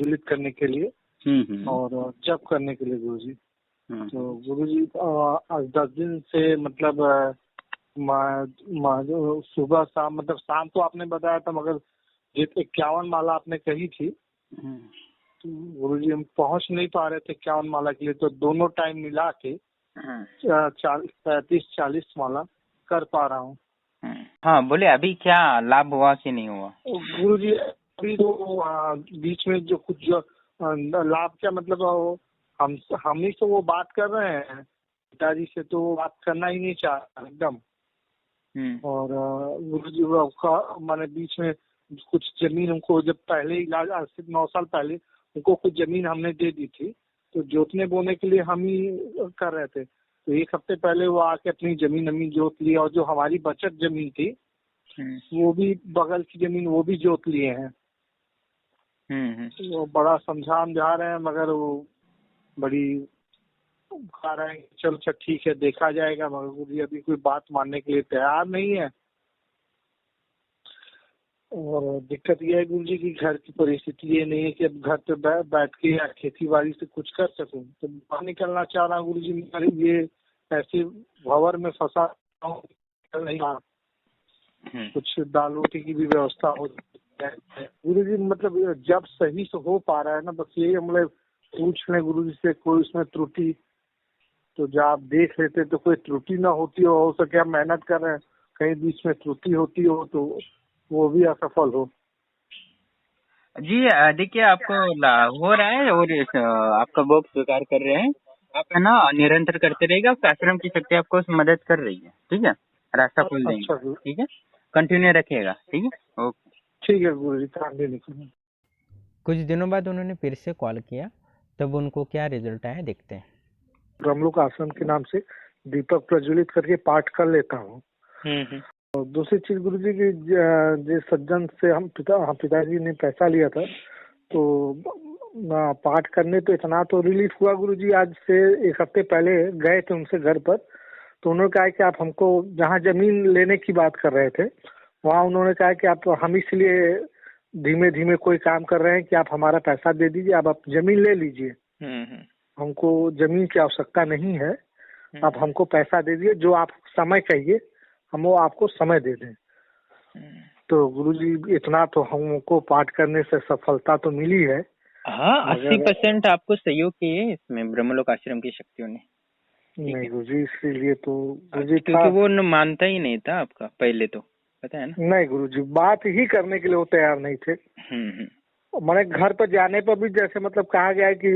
विचलित करने के लिए और जप करने के लिए गुरुजी। तो गुरुजी 10 दिन से मतलब सुबह शाम मतलब शाम तो आपने बताया था, मगर ये 51 माला आपने कही थी, तो गुरुजी हम पहुंच नहीं पा रहे थे 51 माला के लिए, तो दोनों टाइम मिला के 35-40 माला कर पा रहा हूँ। हाँ बोले, अभी क्या लाभ हुआ कि नहीं हुआ? गुरुजी अभी तो बीच में जो कुछ जो लाभ क्या मतलब हम ही तो वो बात कर रहे हैं पिताजी से, तो वो बात करना ही नहीं चाह रहा एकदम। और गुरुजी मैंने बीच में कुछ जमीन उनको जब पहले इलाज आज से 9 साल पहले उनको कुछ जमीन हमने दे दी थी, तो जोतने बोने के लिए हम ही कर रहे थे। तो 1 हफ्ते पहले वो आके अपनी जमीन जोत ली, और जो हमारी बचत जमीन थी वो भी बगल की जमीन वो भी जोत लिए हैं। वो बड़ा समझा रहे हैं, मगर वो बड़ी कह रहे हैं चल अच्छा ठीक है देखा जाएगा, मगर गुरुजी अभी कोई बात मानने के लिए तैयार नहीं है। और दिक्कत यह है गुरुजी की घर की परिस्थिति ये नहीं है कि अब घर पे बैठ के या खेती बाड़ी से कुछ कर सकूं, तो बाहर निकलना चाह रहा हूँ गुरुजी। ये ऐसे भंवर में फंसा नहीं, कुछ दाल रोटी की भी व्यवस्था हो गुरुजी। मतलब जब सही से हो पा रहा है ना, बस यही हम लोग पूछ लें गुरुजी से कोई उसमें त्रुटि, तो जब आप देख लेते तो कोई त्रुटि ना होती हो सके, हम मेहनत कर रहे हैं, कहीं बीच में त्रुटि होती हो तो वो भी असफल हो। जी देखिए, आपको हो रहा है और आपका भोग स्वीकार कर रहे हैं आप, है ना। निरंतर करते रहेगा, आश्रम की शक्ति आपको मदद कर रही है, ठीक है। रास्ता खोल देंगे, ठीक है। कंटिन्यू रखिएगा, ठीक है। ओके, ठीक है गुरुजी, काम भी नहीं। कुछ दिनों बाद उन्होंने फिर से कॉल किया, तब उनको क्या रिजल्ट आया देखते हैं। ब्रह्मलोक आश्रम के नाम से दीपक प्रज्वलित करके पाठ कर लेता हूँ। और दूसरी चीज गुरुजी की जिस सज्जन से हम पिताजी ने पैसा लिया था, तो पाठ करने तो इतना तो रिलीफ हुआ गुरुजी। आज से 1 हफ्ते पहले गए थे उनसे घर पर, तो उन्होंने कहा कि आप हमको जहाँ जमीन लेने की बात कर रहे थे वहाँ उन्होंने कहा कि आप हम इसलिए धीमे धीमे कोई काम कर रहे हैं कि आप हमारा पैसा दे दीजिए, आप जमीन ले लीजिए, हमको जमीन की आवश्यकता नहीं है, आप हमको पैसा दे दीजिए, जो आप समय कहिए हम वो आपको समय दे दें। तो गुरुजी इतना तो हमको पाठ करने से सफलता तो मिली है। हाँ, 80% आपको सहयोग किए इसमें ब्रह्मलोक आश्रम की शक्तियों ने। नहीं गुरुजी, इसीलिए तो गुरुजी क्योंकि वो मानता ही नहीं था आपका पहले, तो पता है ना। नहीं गुरुजी, बात ही करने के लिए वो तैयार नहीं थे। मैंने घर पर जाने पर भी जैसे मतलब कहा गया है कि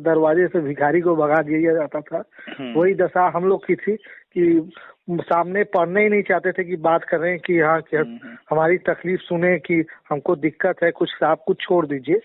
दरवाजे से भिखारी को भगा दिया जाता था, वही दशा हम लोग की थी कि सामने पढ़ने ही नहीं चाहते थे कि बात कर रहे हैं कि हाँ क्या हमारी तकलीफ सुने कि हमको दिक्कत है, कुछ आप कुछ छोड़ दीजिए।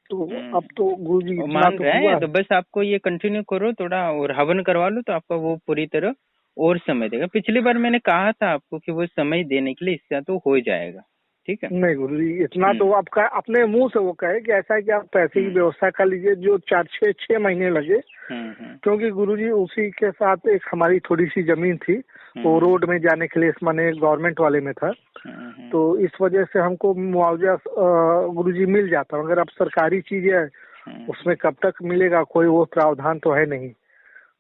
तो अब तो गुरुजी मान रहे हैं, तो बस आपको ये कंटिन्यू करो थोड़ा, और हवन करवा लो तो आपका वो पूरी तरह और समय देगा। पिछली बार मैंने कहा था आपको कि वो समय देने के लिए, इससे तो हो जाएगा, ठीक है। नहीं गुरुजी, इतना तो आपका अपने मुंह से वो कहे कि ऐसा है कि आप पैसे की व्यवस्था कर लीजिए, जो 4-6 महीने लगे। क्योंकि गुरुजी उसी के साथ एक हमारी थोड़ी सी जमीन थी, वो रोड में जाने के लिए माने गवर्नमेंट वाले में था, तो इस वजह से हमको मुआवजा गुरुजी मिल जाता। मगर अब सरकारी चीज है, उसमें कब तक मिलेगा, कोई वो प्रावधान तो है नहीं।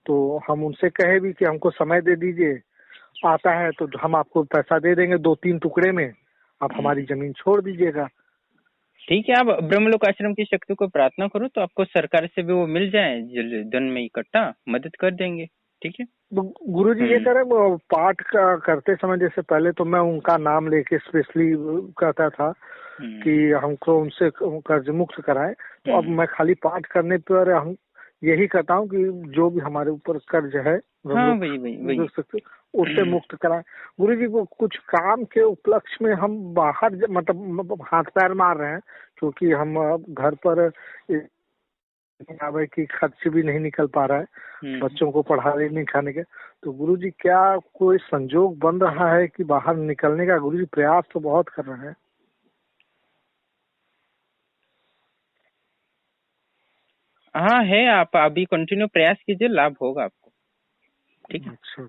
तो हम उनसे कहे भी कि हमको समय दे दीजिए, आता है तो हम आपको पैसा दे देंगे 2-3 टुकड़े में, आप हमारी जमीन छोड़ दीजिएगा। ठीक है, आप ब्रह्मलोक आश्रम की शक्ति को प्रार्थना करो तो आपको सरकार से भी वो मिल जाए, धन में इकट्ठा मदद कर देंगे, ठीक है। तो गुरुजी ये करें, पाठ करते समय जैसे पहले तो मैं उनका नाम लेके स्पेशली कहता था कि हमको उनसे कर्ज मुक्त कराएं, तो अब मैं खाली पाठ करने पर हम यही कहता हूँ कि जो भी हमारे ऊपर कर्ज है उससे मुक्त कराएं। गुरुजी को कुछ काम के उपलक्ष्य में हम बाहर मतलब हाथ पैर मार रहे हैं, क्योंकि हम घर पर की खर्च भी नहीं निकल पा रहा है, बच्चों को पढ़ाने लिखाने के। तो गुरुजी क्या कोई संजोग बन रहा है कि बाहर निकलने का? गुरुजी प्रयास तो बहुत कर रहे हैं। हाँ है, आप अभी कंटिन्यू प्रयास कीजिए, लाभ होगा आपको, ठीक है। अच्छा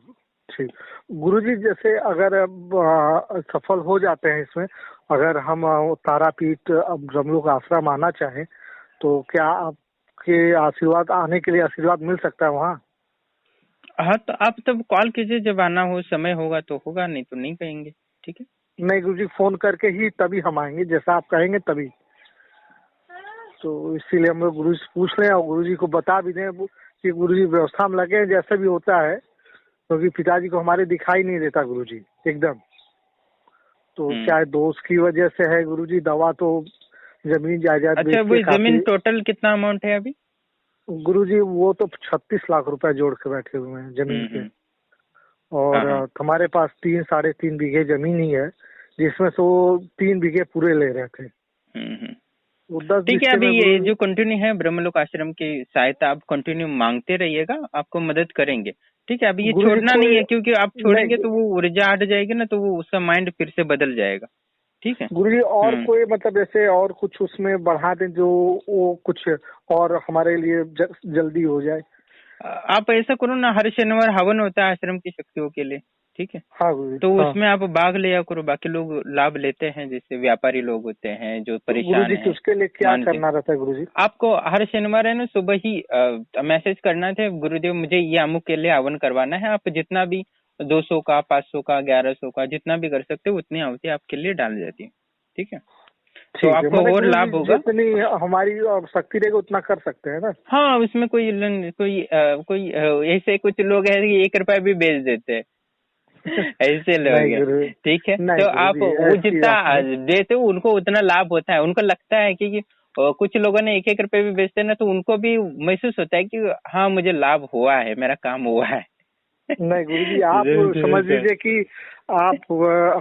ठीक। गुरुजी जैसे अगर सफल हो जाते हैं इसमें, अगर हम तारापीठ ब्रह्मलोक आश्रम आना चाहें तो क्या आपके आशीर्वाद आने के लिए आशीर्वाद मिल सकता है वहाँ? हाँ, तो आप तब कॉल कीजिए, जब आना हो, समय होगा तो होगा, नहीं तो नहीं कहेंगे। ठीक है। नहीं गुरुजी, फोन करके ही तभी हम आएंगे, जैसा आप कहेंगे तभी। तो इसीलिए हम लोग गुरुजी से पूछ रहे हैं और गुरुजी को बता भी दें कि गुरुजी व्यवस्था में लगे, जैसे भी होता है, क्योंकि पिताजी को हमारे दिखाई नहीं देता गुरुजी एकदम। तो चाहे दोस्त की वजह से है गुरुजी, दवा तो जमीन जायदाद अच्छा, वो जमीन टोटल कितना अमाउंट है अभी? गुरुजी वो तो 36 लाख रुपए जोड़ के बैठे हुए हैं जमीन के। और हमारे पास 3-3.5 बीघे जमीन ही है, जिसमें से वो 3 बीघे पूरे ले रहे थे। वो 10 ठीक है। अभी ये जो कंटिन्यू है ब्रह्मलोक आश्रम की सहायता आप कंटिन्यू मांगते रहिएगा, आपको मदद करेंगे। ठीक है। अभी ये छोड़ना नहीं है, क्योंकि आप छोड़ेंगे तो वो ऊर्जा हट जाएगी ना, तो वो उसका माइंड फिर से बदल जाएगा। ठीक है गुरुजी। और कोई मतलब जैसे और कुछ उसमें बढ़ा दें जो वो कुछ और हमारे लिए जल्दी हो जाए? आप ऐसा करो ना, हर शनिवार हवन होता है आश्रम की शक्तियों के लिए। ठीक है। हाँ गुरुजी। तो उसमें आप भाग लिया करो, बाकी लोग लाभ लेते हैं, जैसे व्यापारी लोग होते हैं जो परेशान हैं। उसके लिए क्या करना रहता है गुरुजी? आपको हर शनिवार है ना, सुबह ही मैसेज करना था, गुरुदेव मुझे ये अमुक के लिए हवन करवाना है। आप जितना भी 200 का, 500 का, 1100 का, जितना भी कर सकते हो उतनी आहुति आपके लिए डाल जाती है। ठीक है। तो आपको और लाभ होगा। जितनी हमारी शक्ति रहेगी उतना कर सकते हैं ना? हाँ, उसमें कोई ऐसे कुछ लोग हैं कि 1 रुपया भी बेच देते हैं। ऐसे लोग हैं। ठीक है। तो आप वो जितना देते हो उनको उतना लाभ होता है। उनको लगता है कि कुछ लोगों ने 1-1 रुपये भी बेचते हैं ना, तो उनको भी महसूस होता है कि हाँ मुझे लाभ हुआ है, मेरा काम हुआ है। नहीं गुरुजी, आप समझ लीजिए कि आप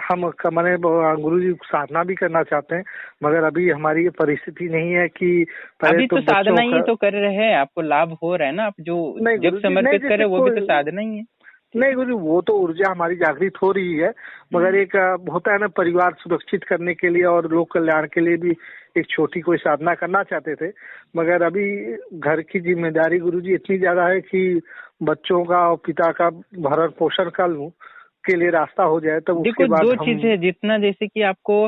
हम मैंने गुरुजी साधना भी करना चाहते हैं, मगर अभी हमारी ये परिस्थिति नहीं है कि अभी तो साधना ही तो कर रहे हैं, आपको लाभ हो रहा है ना। आप जो जब समर्पित करे वो भी तो साधना ही है। नहीं गुरु, वो तो ऊर्जा हमारी जागृत हो रही है, मगर एक होता है ना, परिवार सुरक्षित करने के लिए और लोक कल्याण के लिए भी एक छोटी कोई साधना करना चाहते थे। मगर अभी घर की जिम्मेदारी गुरुजी इतनी ज्यादा है कि बच्चों का और पिता का भरण पोषण कर लूं के लिए रास्ता हो जाए, तब देखो 2 चीज है। जितना जैसे कि आपको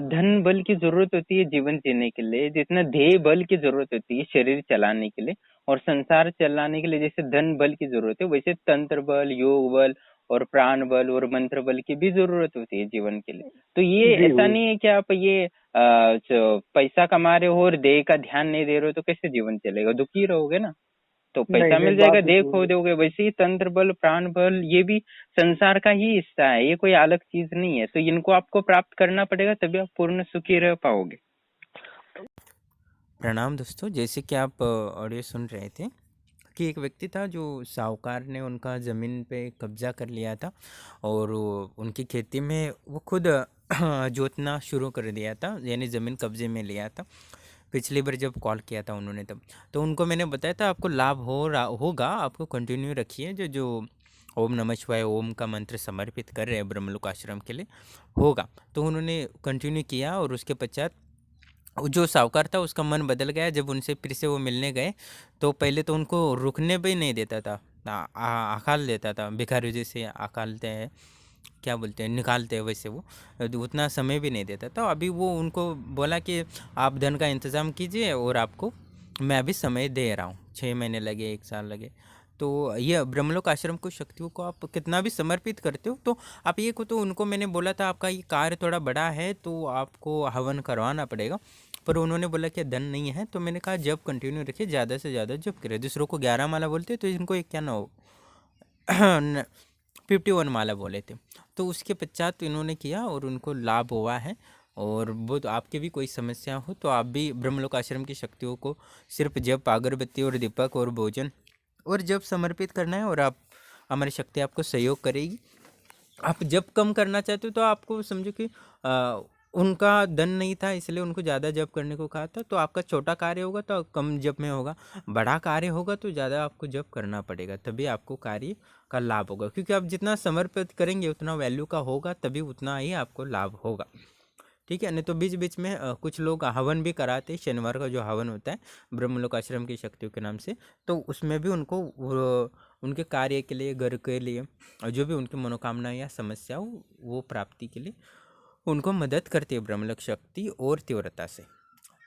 धन बल की जरूरत होती है जीवन जीने के लिए, जितना ध्येय बल की जरूरत होती है शरीर चलाने के लिए और संसार चलाने के लिए जैसे धन बल की जरूरत है, वैसे तंत्र बल, योग बल और प्राण बल और मंत्र बल की भी जरूरत होती है जीवन के लिए। तो ये ऐसा नहीं है कि आप ये पैसा कमा रहे हो और देह का ध्यान नहीं दे रहे हो तो कैसे जीवन चलेगा, दुखी रहोगे ना। तो पैसा मिल जाएगा, देह खो दोगे। वैसे ही तंत्र बल, प्राण बल ये भी संसार का ही हिस्सा है, ये कोई अलग चीज नहीं है। तो इनको आपको प्राप्त करना पड़ेगा, तभी आप पूर्ण सुखी रह पाओगे। प्रणाम दोस्तों, जैसे कि आप ऑडियो सुन रहे थे कि एक व्यक्ति था जो साहूकार ने उनका ज़मीन पे कब्जा कर लिया था और उनकी खेती में वो खुद जोतना शुरू कर दिया था, यानी ज़मीन कब्जे में लिया था। पिछली बार जब कॉल किया था उन्होंने तब तो उनको मैंने बताया था आपको लाभ होगा, आपको कंटिन्यू रखिए। जो ओम नमः शिवाय ओम का मंत्र समर्पित कर रहे हैं ब्रह्मलोक आश्रम के लिए, होगा। तो उन्होंने कंटिन्यू किया और उसके पश्चात जो साहूकार था उसका मन बदल गया। जब उनसे फिर से वो मिलने गए तो पहले तो उनको रुकने भी नहीं देता था, अकाल देता था, भिखारी जैसे अकालते हैं, क्या बोलते हैं, निकालते हैं, वैसे वो उतना समय भी नहीं देता था। अभी वो उनको बोला कि आप धन का इंतज़ाम कीजिए और आपको मैं अभी समय दे रहा हूँ, 6 महीने लगे, 1 साल लगे। तो ये ब्रह्मलोक आश्रम को शक्तियों को आप कितना भी समर्पित करते हो तो आप ये को, तो उनको मैंने बोला था आपका ये कार्य थोड़ा बड़ा है तो आपको हवन करवाना पड़ेगा, पर उन्होंने बोला कि धन नहीं है। तो मैंने कहा जब कंटिन्यू रखिए, ज़्यादा से ज़्यादा जब करें। दूसरों को 11 माला बोलते तो इनको एक क्या 51 माला बोले थे। तो उसके पश्चात इन्होंने किया और उनको लाभ हुआ है। और वो तो आपके भी कोई समस्या हो तो आप भी ब्रह्मलोक आश्रम की शक्तियों को सिर्फ जब अगरबत्ती और दीपक और भोजन और जब समर्पित करना है और आप हमारी शक्ति आपको सहयोग करेगी। आप जब कम करना चाहते हो तो आपको समझो कि उनका धन नहीं था इसलिए उनको ज़्यादा जप करने को कहा था। तो आपका छोटा कार्य होगा तो कम जप में होगा, बड़ा कार्य होगा तो ज़्यादा आपको जप करना पड़ेगा, तभी आपको कार्य का लाभ होगा। क्योंकि आप जितना समर्पित करेंगे उतना वैल्यू का होगा, तभी उतना ही आपको लाभ होगा। ठीक है। नहीं तो बीच बीच में कुछ लोग हवन भी कराते हैं। शनिवार का जो हवन होता है ब्रह्मलोक आश्रम की शक्तियों के नाम से, तो उसमें भी उनको उनके कार्य के लिए, घर के लिए, और जो भी उनकी मनोकामना या समस्या हो वो प्राप्ति के लिए उनको मदद करती है ब्रह्मलक्ष्मी शक्ति और तीव्रता से।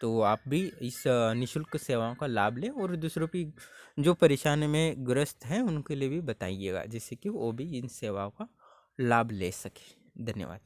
तो आप भी इस निःशुल्क सेवाओं का लाभ लें और दूसरों की जो परेशानी में ग्रस्त हैं उनके लिए भी बताइएगा, जिससे कि वो भी इन सेवाओं का लाभ ले सके। धन्यवाद।